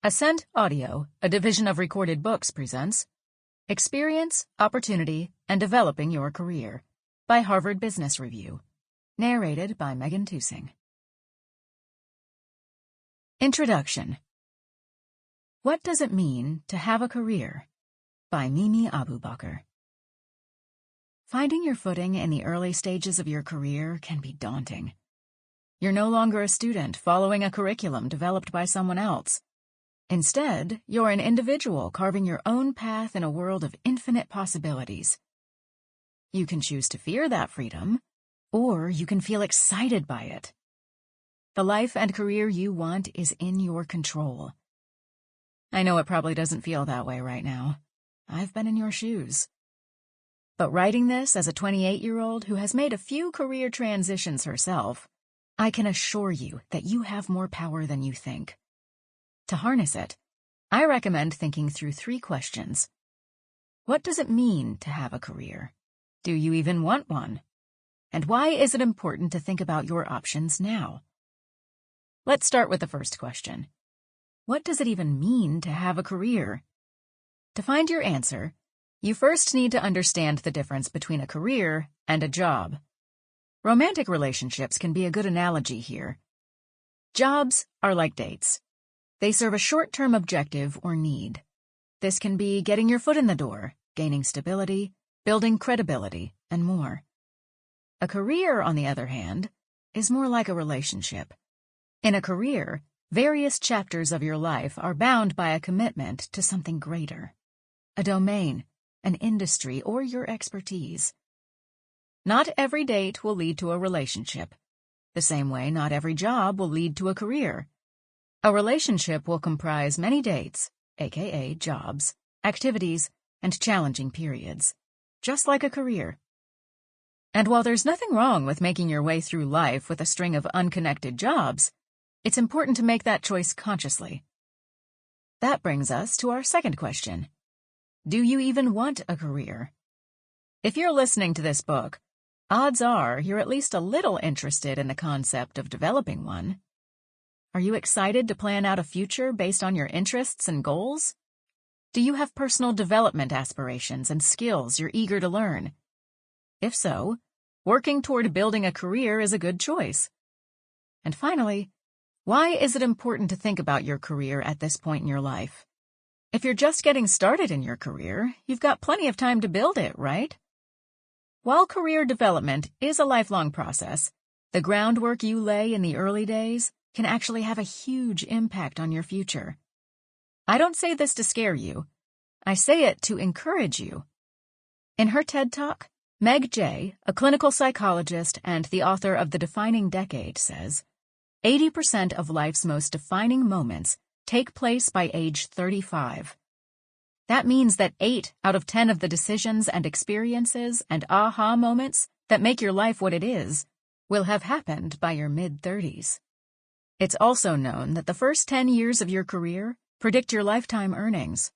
Ascent Audio, a division of Recorded Books, presents Experience, Opportunity, and Developing Your Career by Harvard Business Review. Narrated by Megan Tusing. Introduction. What Does It Mean to Have a Career? By Mimi Abubakar. Finding your footing in the early stages of your career can be daunting. You're no longer a student following a curriculum developed by someone else. Instead, you're an individual carving your own path in a world of infinite possibilities. You can choose to fear that freedom, or you can feel excited by it. The life and career you want is in your control. I know it probably doesn't feel that way right now. I've been in your shoes. But writing this as a 28-year-old who has made a few career transitions herself, I can assure you that you have more power than you think. To harness it, I recommend thinking through 3 questions. What does it mean to have a career? Do you even want one? And why is it important to think about your options now? Let's start with the first question. What does it even mean to have a career? To find your answer, you first need to understand the difference between a career and a job. Romantic relationships can be a good analogy here. Jobs are like dates. They serve a short-term objective or need. This can be getting your foot in the door, gaining stability, building credibility, and more. A career, on the other hand, is more like a relationship. In a career, various chapters of your life are bound by a commitment to something greater, a domain, an industry, or your expertise. Not every date will lead to a relationship. The same way, not every job will lead to a career. A relationship will comprise many dates, aka jobs, activities, and challenging periods, just like a career. And while there's nothing wrong with making your way through life with a string of unconnected jobs, it's important to make that choice consciously. That brings us to our second question. Do you even want a career? If you're listening to this book, odds are you're at least a little interested in the concept of developing one. Are you excited to plan out a future based on your interests and goals? Do you have personal development aspirations and skills you're eager to learn? If so, working toward building a career is a good choice. And finally, why is it important to think about your career at this point in your life? If you're just getting started in your career, you've got plenty of time to build it, right? While career development is a lifelong process, the groundwork you lay in the early days can actually have a huge impact on your future. I don't say this to scare you. I say it to encourage you. In her TED Talk, Meg Jay, a clinical psychologist and the author of The Defining Decade, says, 80% of life's most defining moments take place by age 35. That means that 8 out of 10 of the decisions and experiences and aha moments that make your life what it is will have happened by your mid-30s. It's also known that the first 10 years of your career predict your lifetime earnings.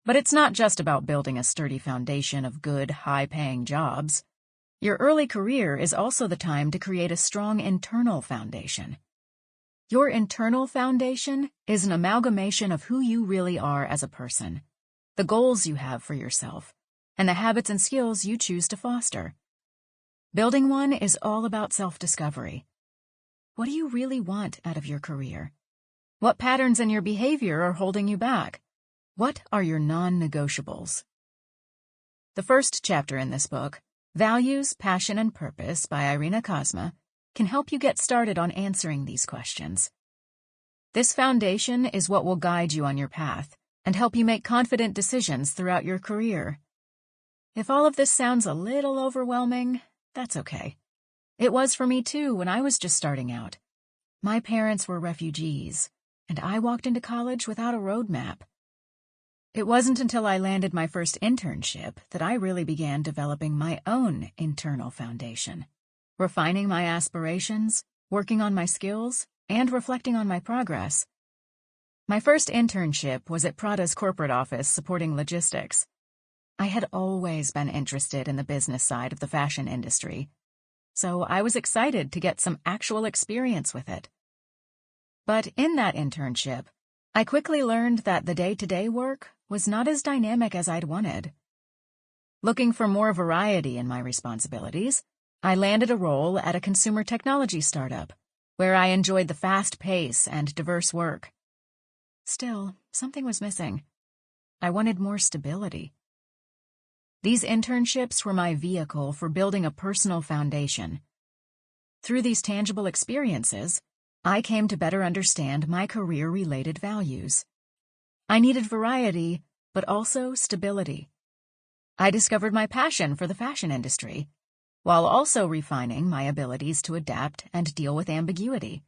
But it's not just about building a sturdy foundation of good, high-paying jobs. Your early career is also the time to create a strong internal foundation. Your internal foundation is an amalgamation of who you really are as a person, the goals you have for yourself, and the habits and skills you choose to foster. Building one is all about self-discovery. What do you really want out of your career? What patterns in your behavior are holding you back? What are your non-negotiables? The first chapter in this book, Values, Passion, and Purpose by Irina Kozma, can help you get started on answering these questions. This foundation is what will guide you on your path and help you make confident decisions throughout your career. If all of this sounds a little overwhelming, that's okay. It was for me too when I was just starting out. My parents were refugees, and I walked into college without a roadmap. It wasn't until I landed my first internship that I really began developing my own internal foundation, refining my aspirations, working on my skills, and reflecting on my progress. My first internship was at Prada's corporate office supporting logistics. I had always been interested in the business side of the fashion industry, so I was excited to get some actual experience with it. But in that internship, I quickly learned that the day-to-day work was not as dynamic as I'd wanted. Looking for more variety in my responsibilities, I landed a role at a consumer technology startup, where I enjoyed the fast pace and diverse work. Still, something was missing. I wanted more stability. These internships were my vehicle for building a personal foundation. Through these tangible experiences, I came to better understand my career-related values. I needed variety, but also stability. I discovered my passion for the fashion industry, while also refining my abilities to adapt and deal with ambiguity.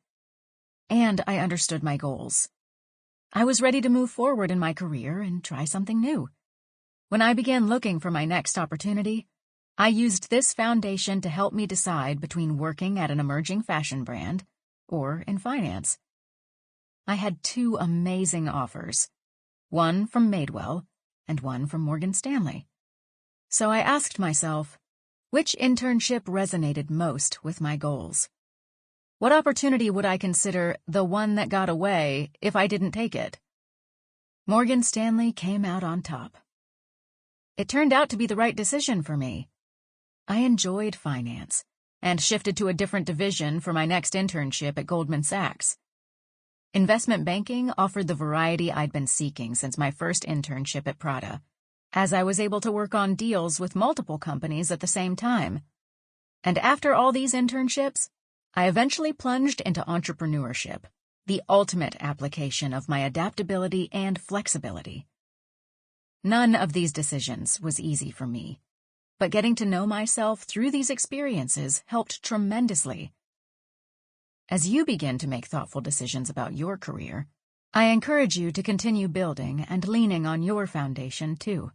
And I understood my goals. I was ready to move forward in my career and try something new. When I began looking for my next opportunity, I used this foundation to help me decide between working at an emerging fashion brand or in finance. I had 2 amazing offers, one from Madewell and one from Morgan Stanley. So I asked myself, which internship resonated most with my goals? What opportunity would I consider the one that got away if I didn't take it? Morgan Stanley came out on top. It turned out to be the right decision for me. I enjoyed finance and shifted to a different division for my next internship at Goldman Sachs. Investment banking offered the variety I'd been seeking since my first internship at Prada, as I was able to work on deals with multiple companies at the same time. And after all these internships, I eventually plunged into entrepreneurship, the ultimate application of my adaptability and flexibility. None of these decisions was easy for me, but getting to know myself through these experiences helped tremendously. As you begin to make thoughtful decisions about your career, I encourage you to continue building and leaning on your foundation too.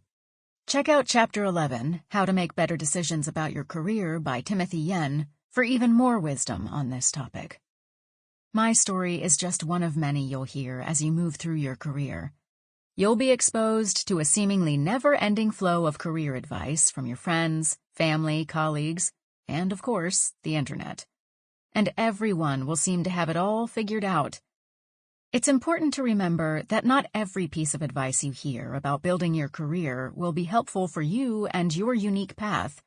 Check out Chapter 11, How to Make Better Decisions About Your Career by Timothy Yen, for even more wisdom on this topic. My story is just one of many you'll hear as you move through your career. You'll be exposed to a seemingly never-ending flow of career advice from your friends, family, colleagues, and, of course, the internet. And everyone will seem to have it all figured out. It's important to remember that not every piece of advice you hear about building your career will be helpful for you and your unique path,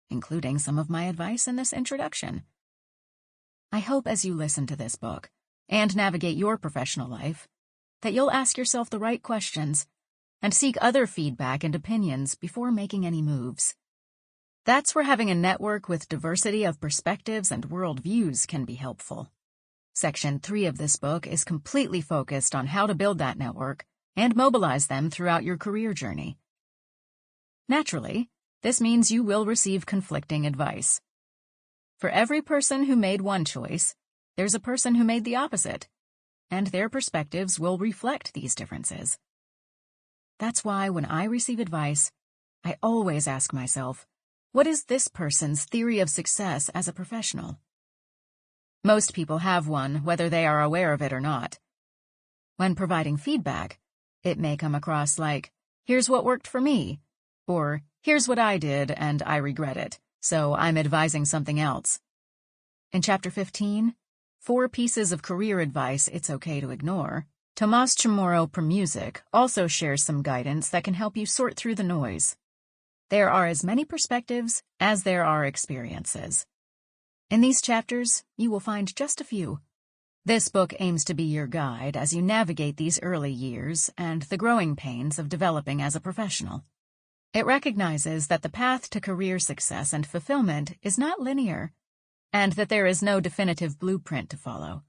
including some of my advice in this introduction. I hope as you listen to this book and navigate your professional life, that you'll ask yourself the right questions and seek other feedback and opinions before making any moves. That's where having a network with diversity of perspectives and worldviews can be helpful. Section 3 of this book is completely focused on how to build that network and mobilize them throughout your career journey. Naturally, this means you will receive conflicting advice. For every person who made one choice, there's a person who made the opposite, and their perspectives will reflect these differences. That's why when I receive advice, I always ask myself, what is this person's theory of success as a professional? Most people have one, whether they are aware of it or not. When providing feedback, it may come across like, here's what worked for me, or here's what I did and I regret it, so I'm advising something else. In Chapter 15, 4 pieces of career advice it's okay to ignore, Tomás Chamorro Premuzic also shares some guidance that can help you sort through the noise. There are as many perspectives as there are experiences. In these chapters, you will find just a few. This book aims to be your guide as you navigate these early years and the growing pains of developing as a professional. It recognizes that the path to career success and fulfillment is not linear, and that there is no definitive blueprint to follow.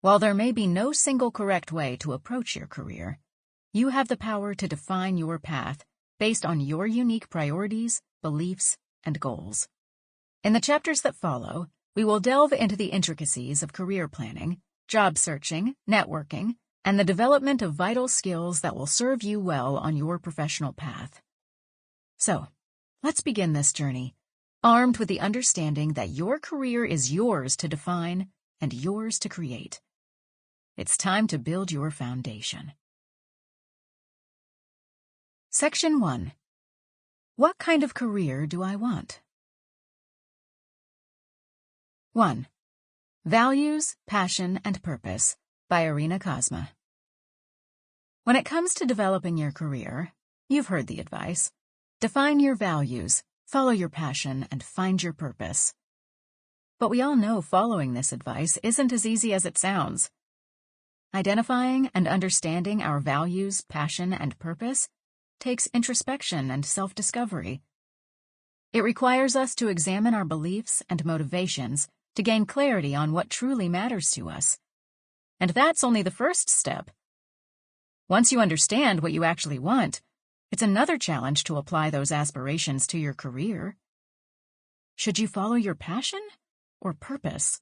While there may be no single correct way to approach your career, you have the power to define your path based on your unique priorities, beliefs, and goals. In the chapters that follow, we will delve into the intricacies of career planning, job searching, networking, and the development of vital skills that will serve you well on your professional path. So, let's begin this journey, armed with the understanding that your career is yours to define and yours to create. It's time to build your foundation. Section 1. What kind of career do I want? 1. Values, Passion, and Purpose by Irina Kozma. When it comes to developing your career, you've heard the advice. Define your values, follow your passion, and find your purpose. But we all know following this advice isn't as easy as it sounds. Identifying and understanding our values, passion, and purpose takes introspection and self-discovery. It requires us to examine our beliefs and motivations to gain clarity on what truly matters to us. And that's only the first step. Once you understand what you actually want, it's another challenge to apply those aspirations to your career. Should you follow your passion or purpose?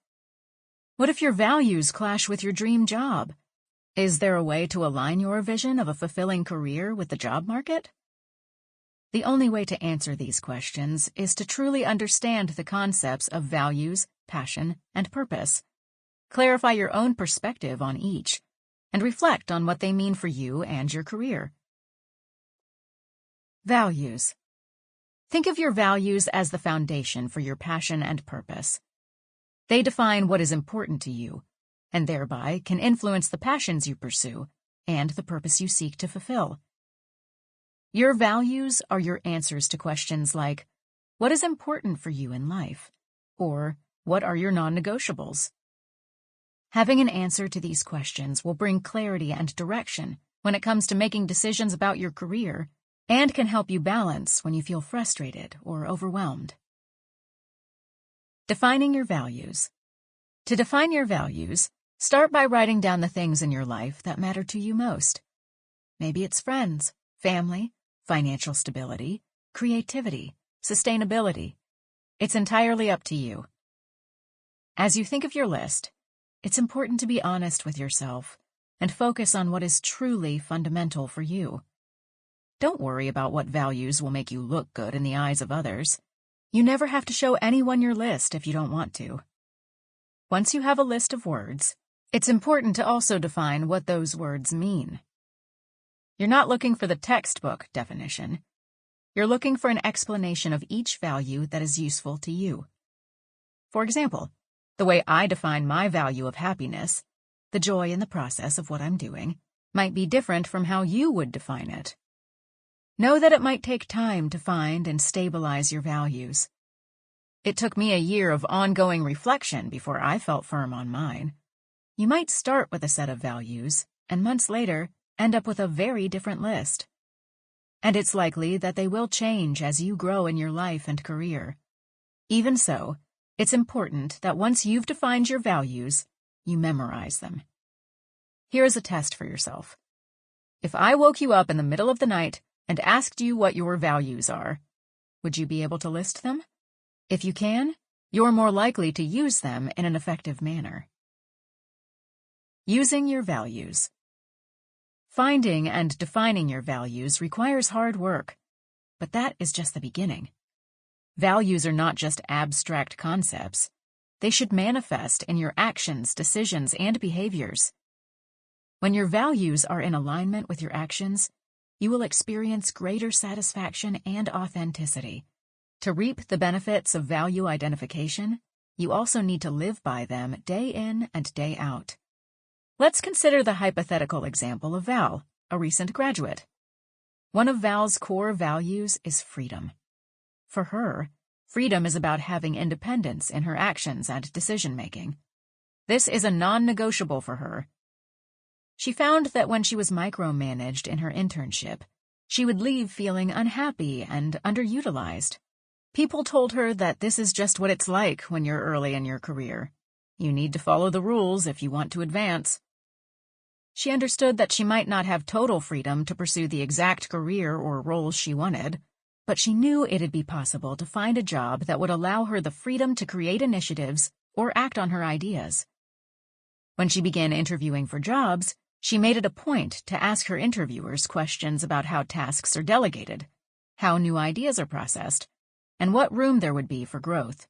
What if your values clash with your dream job? Is there a way to align your vision of a fulfilling career with the job market? The only way to answer these questions is to truly understand the concepts of values, passion, and purpose. Clarify your own perspective on each, and reflect on what they mean for you and your career. Values. Think of your values as the foundation for your passion and purpose. They define what is important to you, and thereby can influence the passions you pursue and the purpose you seek to fulfill. Your values are your answers to questions like, what is important for you in life? Or, what are your non-negotiables? Having an answer to these questions will bring clarity and direction when it comes to making decisions about your career and can help you balance when you feel frustrated or overwhelmed. Defining your values. To define your values, start by writing down the things in your life that matter to you most. Maybe it's friends, family, financial stability, creativity, sustainability. It's entirely up to you. As you think of your list, it's important to be honest with yourself and focus on what is truly fundamental for you. Don't worry about what values will make you look good in the eyes of others. You never have to show anyone your list if you don't want to. Once you have a list of words, it's important to also define what those words mean. You're not looking for the textbook definition. You're looking for an explanation of each value that is useful to you. For example, the way I define my value of happiness, the joy in the process of what I'm doing, might be different from how you would define it. Know that it might take time to find and stabilize your values. It took me a year of ongoing reflection before I felt firm on mine. You might start with a set of values, and months later, end up with a very different list. And it's likely that they will change as you grow in your life and career. Even so, it's important that once you've defined your values, you memorize them. Here is a test for yourself. If I woke you up in the middle of the night and asked you what your values are, would you be able to list them? If you can, you're more likely to use them in an effective manner. Using your values. Finding and defining your values requires hard work, but that is just the beginning. Values are not just abstract concepts. They should manifest in your actions, decisions, and behaviors. When your values are in alignment with your actions, you will experience greater satisfaction and authenticity. To reap the benefits of value identification, you also need to live by them day in and day out. Let's consider the hypothetical example of Val, a recent graduate. One of Val's core values is freedom. For her, freedom is about having independence in her actions and decision-making. This is a non-negotiable for her. She found that when she was micromanaged in her internship, she would leave feeling unhappy and underutilized. People told her that this is just what it's like when you're early in your career. You need to follow the rules if you want to advance. She understood that she might not have total freedom to pursue the exact career or roles she wanted, but she knew it'd be possible to find a job that would allow her the freedom to create initiatives or act on her ideas. When she began interviewing for jobs, she made it a point to ask her interviewers questions about how tasks are delegated, how new ideas are processed, and what room there would be for growth.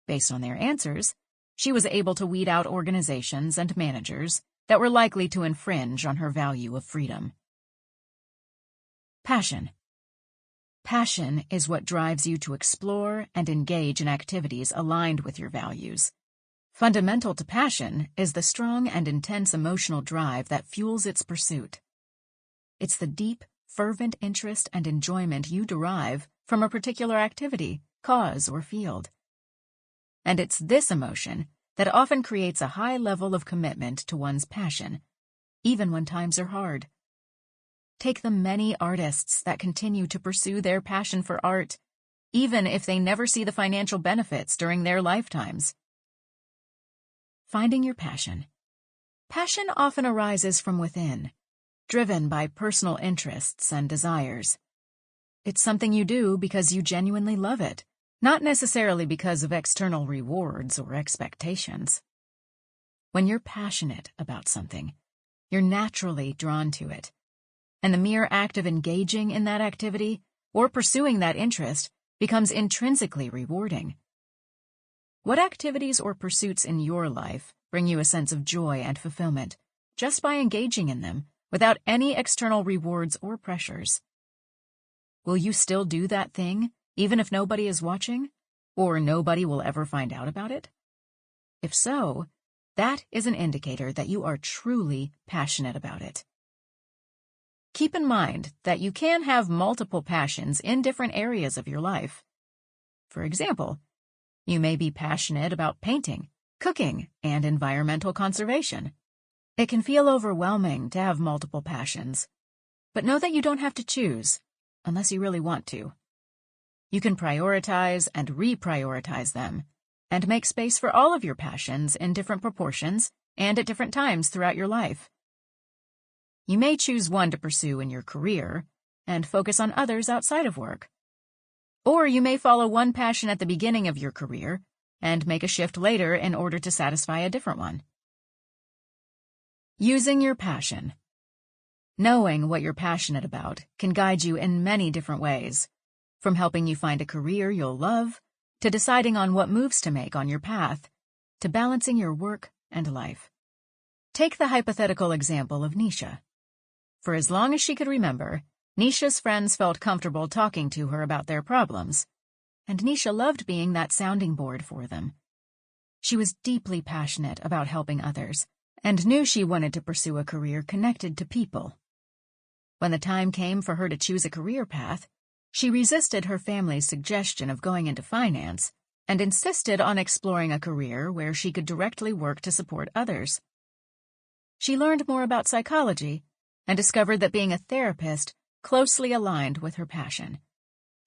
Based on their answers, she was able to weed out organizations and managers that were likely to infringe on her value of freedom. Passion. Passion is what drives you to explore and engage in activities aligned with your values. Fundamental to passion is the strong and intense emotional drive that fuels its pursuit. It's the deep, fervent interest and enjoyment you derive from a particular activity, cause, or field. And it's this emotion that often creates a high level of commitment to one's passion, even when times are hard. Take the many artists that continue to pursue their passion for art, even if they never see the financial benefits during their lifetimes. Finding your passion. Passion often arises from within, driven by personal interests and desires. It's something you do because you genuinely love it, not necessarily because of external rewards or expectations. When you're passionate about something, you're naturally drawn to it, and the mere act of engaging in that activity or pursuing that interest becomes intrinsically rewarding. What activities or pursuits in your life bring you a sense of joy and fulfillment just by engaging in them without any external rewards or pressures? Will you still do that thing even if nobody is watching, or nobody will ever find out about it? If so, that is an indicator that you are truly passionate about it. Keep in mind that you can have multiple passions in different areas of your life. For example, you may be passionate about painting, cooking, and environmental conservation. It can feel overwhelming to have multiple passions, but know that you don't have to choose, unless you really want to. You can prioritize and reprioritize them, and make space for all of your passions in different proportions and at different times throughout your life. You may choose one to pursue in your career and focus on others outside of work. Or you may follow one passion at the beginning of your career and make a shift later in order to satisfy a different one. Using your passion. Knowing what you're passionate about can guide you in many different ways, from helping you find a career you'll love, to deciding on what moves to make on your path, to balancing your work and life. Take the hypothetical example of Nisha. For as long as she could remember, Nisha's friends felt comfortable talking to her about their problems, and Nisha loved being that sounding board for them. She was deeply passionate about helping others, and knew she wanted to pursue a career connected to people. When the time came for her to choose a career path, she resisted her family's suggestion of going into finance and insisted on exploring a career where she could directly work to support others. She learned more about psychology and discovered that being a therapist closely aligned with her passion.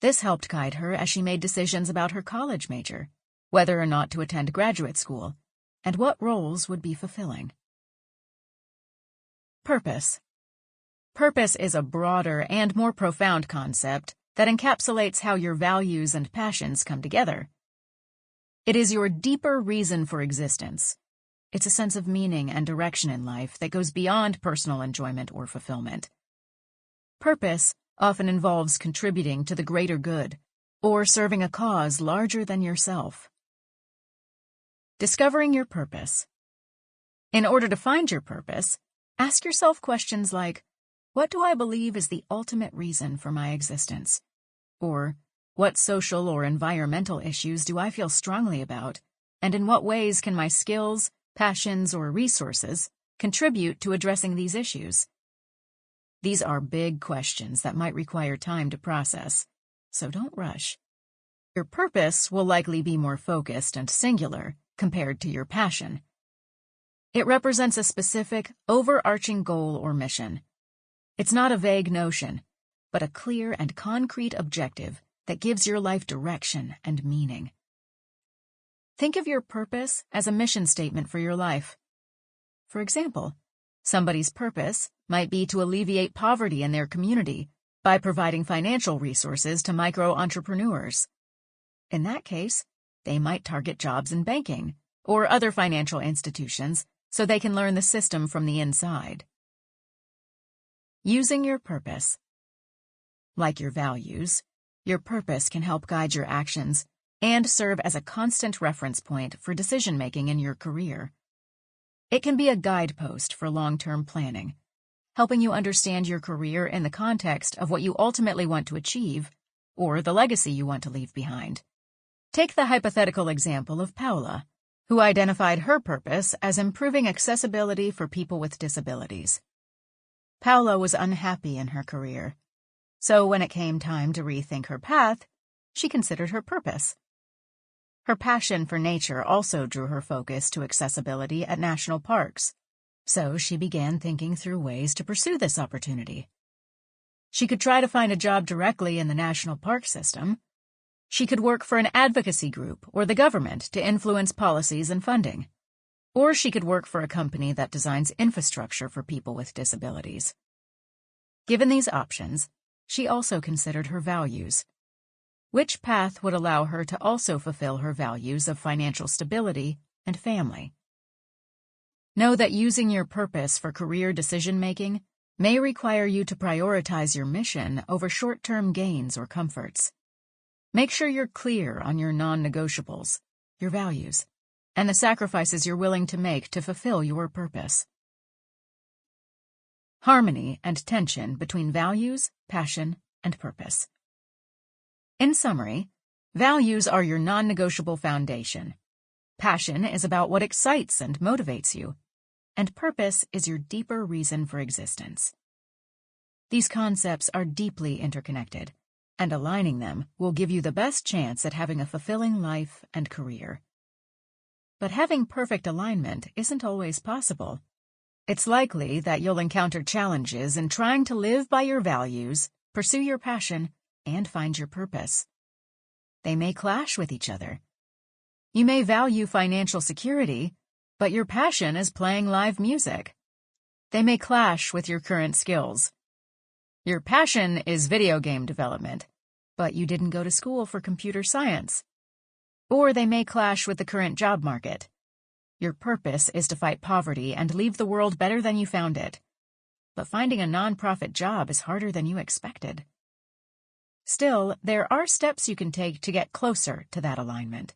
This helped guide her as she made decisions about her college major, whether or not to attend graduate school, and what roles would be fulfilling. Purpose. Purpose is a broader and more profound concept that encapsulates how your values and passions come together. It is your deeper reason for existence. It's a sense of meaning and direction in life that goes beyond personal enjoyment or fulfillment. Purpose often involves contributing to the greater good or serving a cause larger than yourself. Discovering your purpose. In order to find your purpose, ask yourself questions like, what do I believe is the ultimate reason for my existence? Or, what social or environmental issues do I feel strongly about, and in what ways can my skills, passions, or resources contribute to addressing these issues? These are big questions that might require time to process, so don't rush. Your purpose will likely be more focused and singular compared to your passion. It represents a specific, overarching goal or mission. It's not a vague notion, but a clear and concrete objective that gives your life direction and meaning. Think of your purpose as a mission statement for your life. For example, somebody's purpose might be to alleviate poverty in their community by providing financial resources to micro-entrepreneurs. In that case, they might target jobs in banking or other financial institutions so they can learn the system from the inside. Using your purpose. Like your values, your purpose can help guide your actions and serve as a constant reference point for decision-making in your career. It can be a guidepost for long-term planning, helping you understand your career in the context of what you ultimately want to achieve or the legacy you want to leave behind. Take the hypothetical example of Paula, who identified her purpose as improving accessibility for people with disabilities. Paula was unhappy in her career. So when it came time to rethink her path, she considered her purpose. Her passion for nature also drew her focus to accessibility at national parks, so she began thinking through ways to pursue this opportunity. She could try to find a job directly in the national park system. She could work for an advocacy group or the government to influence policies and funding. Or she could work for a company that designs infrastructure for people with disabilities. Given these options, she also considered her values. Which path would allow her to also fulfill her values of financial stability and family? Know that using your purpose for career decision-making may require you to prioritize your mission over short-term gains or comforts. Make sure you're clear on your non-negotiables, your values, and the sacrifices you're willing to make to fulfill your purpose. Harmony and tension between values, passion, and purpose. In summary, values are your non-negotiable foundation. Passion is about what excites and motivates you, and purpose is your deeper reason for existence. These concepts are deeply interconnected, and aligning them will give you the best chance at having a fulfilling life and career. But having perfect alignment isn't always possible. It's likely that you'll encounter challenges in trying to live by your values, pursue your passion, and find your purpose. They may clash with each other. You may value financial security, but your passion is playing live music. They may clash with your current skills. Your passion is video game development, but you didn't go to school for computer science. Or they may clash with the current job market. Your purpose is to fight poverty and leave the world better than you found it. But finding a nonprofit job is harder than you expected. Still, there are steps you can take to get closer to that alignment.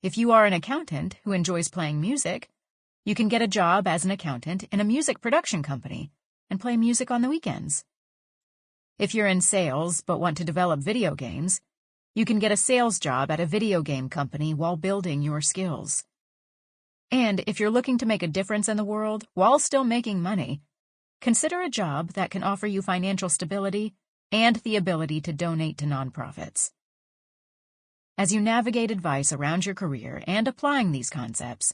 If you are an accountant who enjoys playing music, you can get a job as an accountant in a music production company and play music on the weekends. If you're in sales but want to develop video games, you can get a sales job at a video game company while building your skills. And if you're looking to make a difference in the world while still making money, consider a job that can offer you financial stability and the ability to donate to nonprofits. As you navigate advice around your career and applying these concepts,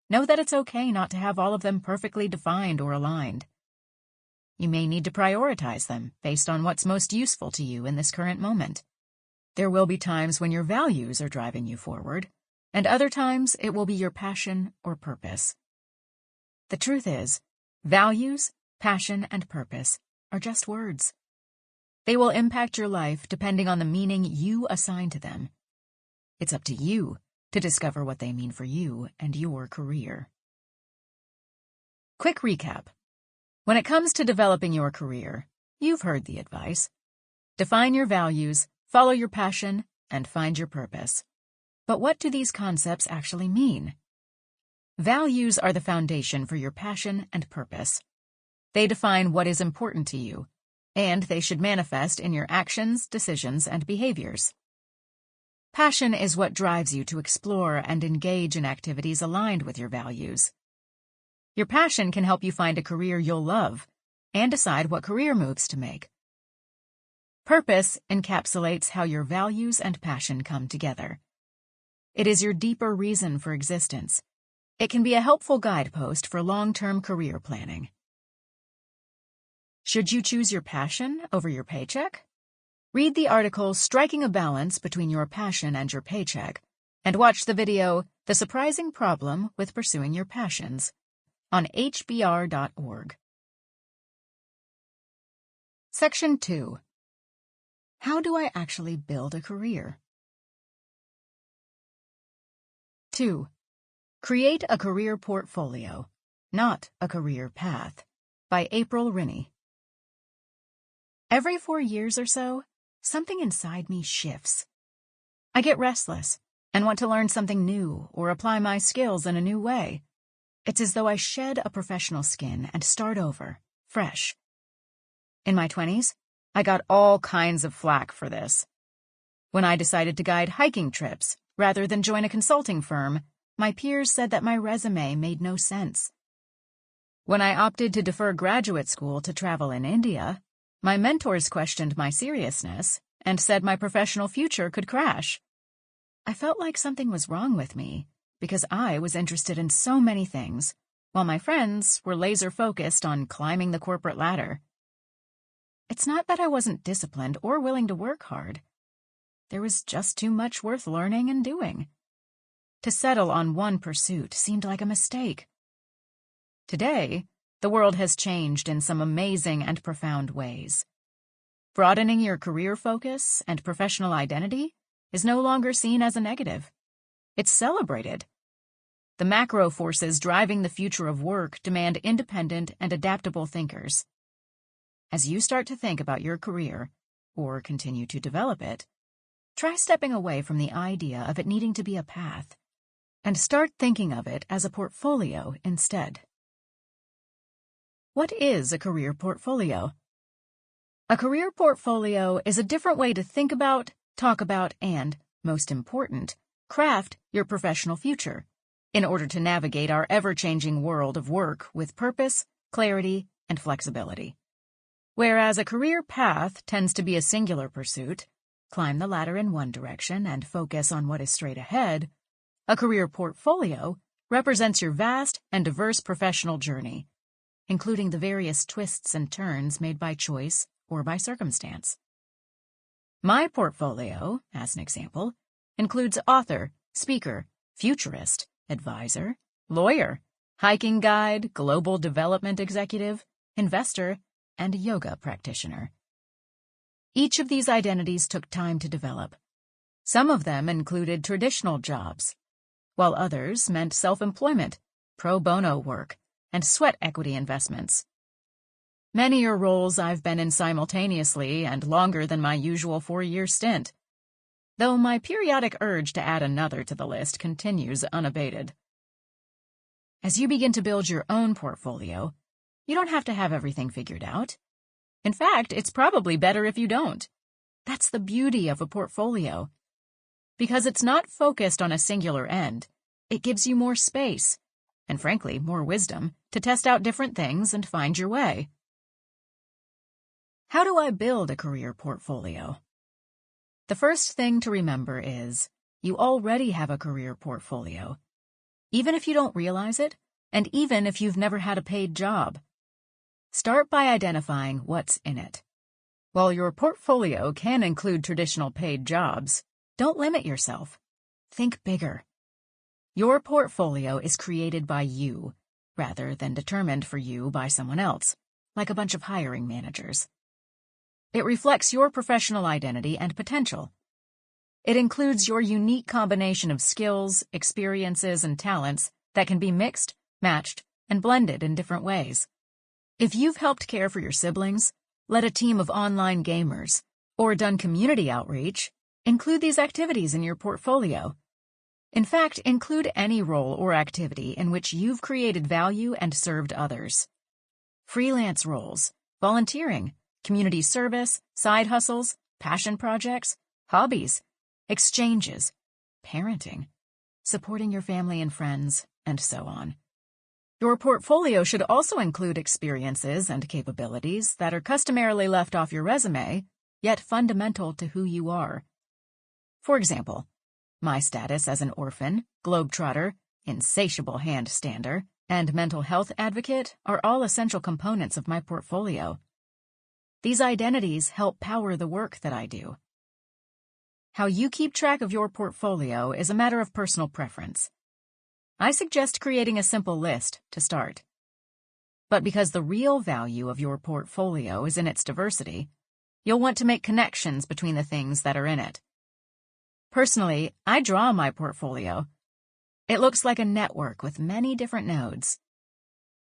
know that it's okay not to have all of them perfectly defined or aligned. You may need to prioritize them based on what's most useful to you in this current moment. There will be times when your values are driving you forward, and other times it will be your passion or purpose. The truth is, values, passion, and purpose are just words. They will impact your life depending on the meaning you assign to them. It's up to you to discover what they mean for you and your career. Quick recap. When it comes to developing your career, you've heard the advice. Define your values, follow your passion, and find your purpose. But what do these concepts actually mean? Values are the foundation for your passion and purpose. They define what is important to you, and they should manifest in your actions, decisions, and behaviors. Passion is what drives you to explore and engage in activities aligned with your values. Your passion can help you find a career you'll love and decide what career moves to make. Purpose encapsulates how your values and passion come together. It is your deeper reason for existence. It can be a helpful guidepost for long-term career planning. Should you choose your passion over your paycheck? Read the article Striking a Balance Between Your Passion and Your Paycheck, and watch the video The Surprising Problem with Pursuing Your Passions on hbr.org. Section 2. How do I actually build a career? 2. Create a career portfolio, not a career path, by April Rinne. Every 4 years or so, something inside me shifts. I get restless and want to learn something new or apply my skills in a new way. It's as though I shed a professional skin and start over, fresh. In my 20s, I got all kinds of flack for this. When I decided to guide hiking trips rather than join a consulting firm, my peers said that my resume made no sense. When I opted to defer graduate school to travel in India, my mentors questioned my seriousness and said my professional future could crash. I felt like something was wrong with me because I was interested in so many things, while my friends were laser-focused on climbing the corporate ladder. It's not that I wasn't disciplined or willing to work hard. There was just too much worth learning and doing. To settle on one pursuit seemed like a mistake. Today, the world has changed in some amazing and profound ways. Broadening your career focus and professional identity is no longer seen as a negative. It's celebrated. The macro forces driving the future of work demand independent and adaptable thinkers. As you start to think about your career, or continue to develop it, try stepping away from the idea of it needing to be a path, and start thinking of it as a portfolio instead. What is a career portfolio? A career portfolio is a different way to think about, talk about, and, most important, craft your professional future in order to navigate our ever-changing world of work with purpose, clarity, and flexibility. Whereas a career path tends to be a singular pursuit, climb the ladder in one direction and focus on what is straight ahead, a career portfolio represents your vast and diverse professional journey, including the various twists and turns made by choice or by circumstance. My portfolio, as an example, includes author, speaker, futurist, advisor, lawyer, hiking guide, global development executive, investor, and yoga practitioner. Each of these identities took time to develop. Some of them included traditional jobs, while others meant self-employment, pro bono work, and sweat equity investments. Many are roles I've been in simultaneously and longer than my usual 4-year stint, though my periodic urge to add another to the list continues unabated. As you begin to build your own portfolio, you don't have to have everything figured out. In fact, it's probably better if you don't. That's the beauty of a portfolio. Because it's not focused on a singular end, it gives you more space, and frankly, more wisdom, to test out different things and find your way. How do I build a career portfolio? The first thing to remember is, you already have a career portfolio, even if you don't realize it, and even if you've never had a paid job. Start by identifying what's in it. While your portfolio can include traditional paid jobs, don't limit yourself. Think bigger. Your portfolio is created by you, rather than determined for you by someone else, like a bunch of hiring managers. It reflects your professional identity and potential. It includes your unique combination of skills, experiences, and talents that can be mixed, matched, and blended in different ways. If you've helped care for your siblings, led a team of online gamers, or done community outreach, include these activities in your portfolio. In fact, include any role or activity in which you've created value and served others. Freelance roles, volunteering, community service, side hustles, passion projects, hobbies, exchanges, parenting, supporting your family and friends, and so on. Your portfolio should also include experiences and capabilities that are customarily left off your resume, yet fundamental to who you are. For example, my status as an orphan, globetrotter, insatiable handstander, and mental health advocate are all essential components of my portfolio. These identities help power the work that I do. How you keep track of your portfolio is a matter of personal preference. I suggest creating a simple list to start. But because the real value of your portfolio is in its diversity, you'll want to make connections between the things that are in it. Personally, I draw my portfolio. It looks like a network with many different nodes.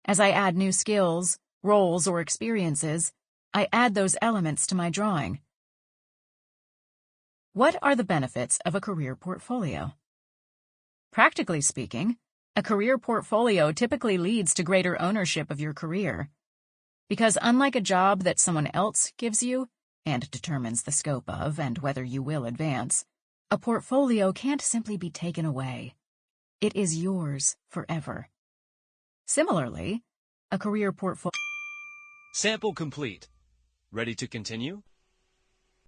As I add new skills, roles, or experiences, I add those elements to my drawing. What are the benefits of a career portfolio? Practically speaking, a career portfolio typically leads to greater ownership of your career. Because unlike a job that someone else gives you, and determines the scope of and whether you will advance, a portfolio can't simply be taken away. It is yours forever. Similarly, A career portfolio. Sample complete. Ready to continue?